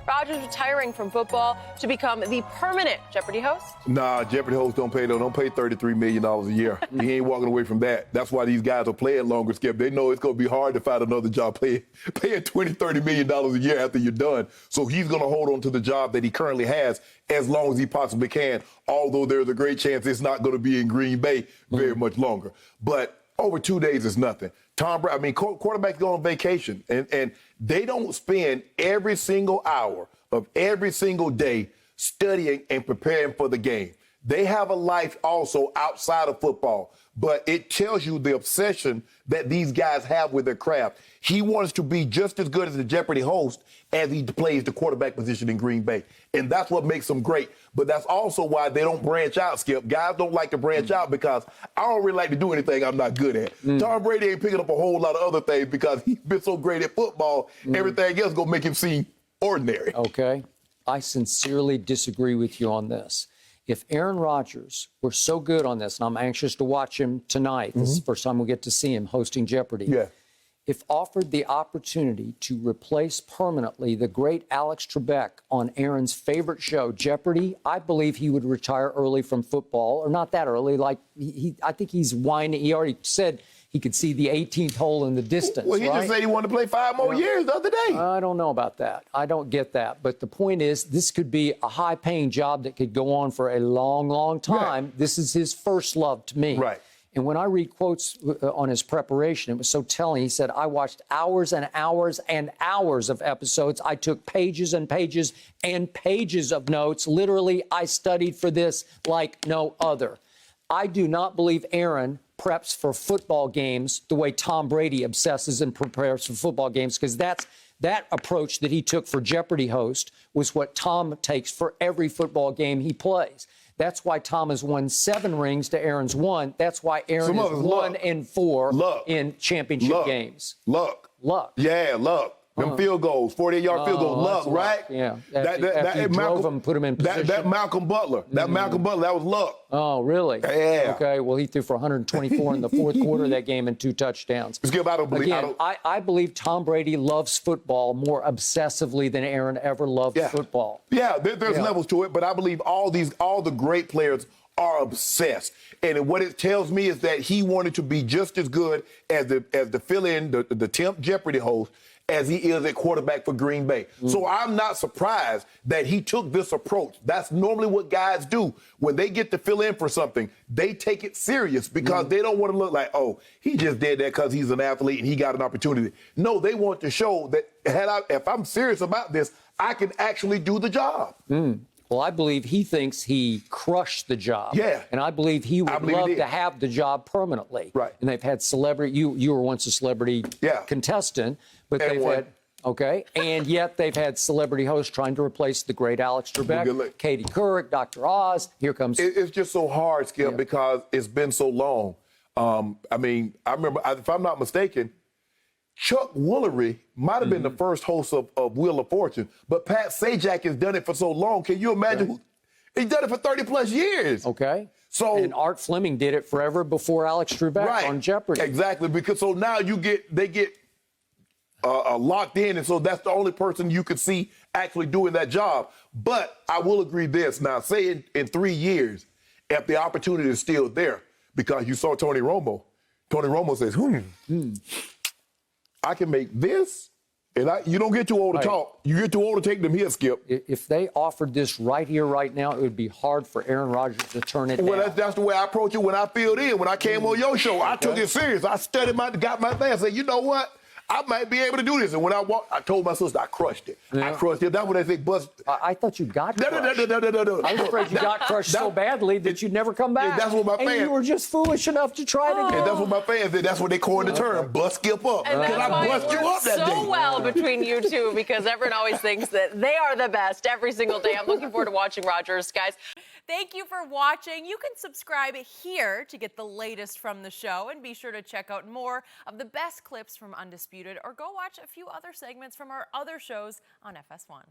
Rodgers retiring from football to become the permanent Jeopardy host? Nah, Jeopardy hosts don't pay $33 million a year. He ain't walking away from that. That's why these guys are playing longer, Skip. They know it's going to be hard to find another job paying $20-30 million a year after you're done. So he's going to hold on to the job that he currently has as long as he possibly can, although there's a great chance it's not going to be in Green Bay very much longer. But over 2 days is nothing. Tom Brady, quarterbacks go on vacation, and they don't spend every single hour of every single day studying and preparing for the game. They have a life also outside of football, but it tells you the obsession that these guys have with their craft. He wants to be just as good as the Jeopardy host as he plays the quarterback position in Green Bay. And that's what makes them great. But that's also why they don't branch out, Skip. Guys don't like to branch out because I don't really like to do anything I'm not good at. Tom Brady ain't picking up a whole lot of other things because he's been so great at football. Everything else gonna make him seem ordinary. Okay. I sincerely disagree with you on this. If Aaron Rodgers were so good on this, and I'm anxious to watch him tonight, this is the first time we'll get to see him hosting Jeopardy. Yeah. If offered the opportunity to replace permanently the great Alex Trebek on Aaron's favorite show, Jeopardy, I believe he would retire early from football, or not that early. Like I think he's whining. He already said he could see the 18th hole in the distance. Well, he just said he wanted to play 5 more years the other day. I don't know about that. I don't get that. But the point is, this could be a high-paying job that could go on for a long, long time. Right. This is his first love to me. Right. And when I read quotes on his preparation, it was so telling. He said, I watched hours and hours and hours of episodes. I took pages and pages and pages of notes. Literally, I studied for this like no other. I do not believe Aaron preps for football games the way Tom Brady obsesses and prepares for football games, because that approach that he took for Jeopardy host was what Tom takes for every football game he plays. That's why Tom has won 7 rings to Aaron's 1. That's why Aaron is 1-4 in championship games. Luck. Yeah, luck. Them field goals, 48-yard field goals, luck, right? Yeah. After he drove him, put him in position. That Malcolm Butler, that was luck. Oh, really? Yeah. Okay, well, he threw for 124 in the fourth quarter of that game and 2 touchdowns. Skip, I don't believe. Again, I believe Tom Brady loves football more obsessively than Aaron ever loved football. Yeah, there's levels to it, but I believe all the great players are obsessed. And what it tells me is that he wanted to be just as good as the fill-in, the temp Jeopardy host, as he is at quarterback for Green Bay. So I'm not surprised that he took this approach. That's normally what guys do. When they get to fill in for something, they take it serious because they don't want to look like, oh, he just did that because he's an athlete and he got an opportunity. No, they want to show that if I'm serious about this, I can actually do the job. Well, I believe he thinks he crushed the job. Yeah. And I believe he would love to have the job permanently. Right. And they've had celebrity, you were once a celebrity contestant, but they've had, and yet they've had celebrity hosts trying to replace the great Alex Trebek, Katie Couric, Dr. Oz. Here comes. It's just so hard, Skip, because it's been so long. I remember, if I'm not mistaken, Chuck Woolery might have been the first host of Wheel of Fortune, but Pat Sajak has done it for so long. Can you imagine? He's done it for 30-plus years. Okay. So, and Art Fleming did it forever before Alex Trebek on Jeopardy. Exactly, because so now they get locked in, and so that's the only person you could see actually doing that job. But I will agree this. Now, say in 3 years, if the opportunity is still there, because you saw Tony Romo. Tony Romo says, I can make this, and you don't get too old to talk. You get too old to take them here, Skip. If they offered this right here, right now, it would be hard for Aaron Rodgers to turn it down. Well, that's the way I approach it when I filled in. When I came on your show, I took it serious. I studied got my thing. I said, you know what? I might be able to do this. And when I walked, I told my sister I crushed it. I crushed it. That's what they say, bust. I thought you got crushed. No. I was afraid you got crushed so badly that you'd never come back. That's what my fans. And you were just foolish enough to try it again. And that's what my fans did. That's what they coined the term, bust Skip up. And that's I why bust it you up works that so day. well between you two, because everyone always thinks that they are the best every single day. I'm looking forward to watching Rodgers, guys. Thank you for watching. You can subscribe here to get the latest from the show, and be sure to check out more of the best clips from Undisputed, or go watch a few other segments from our other shows on FS1.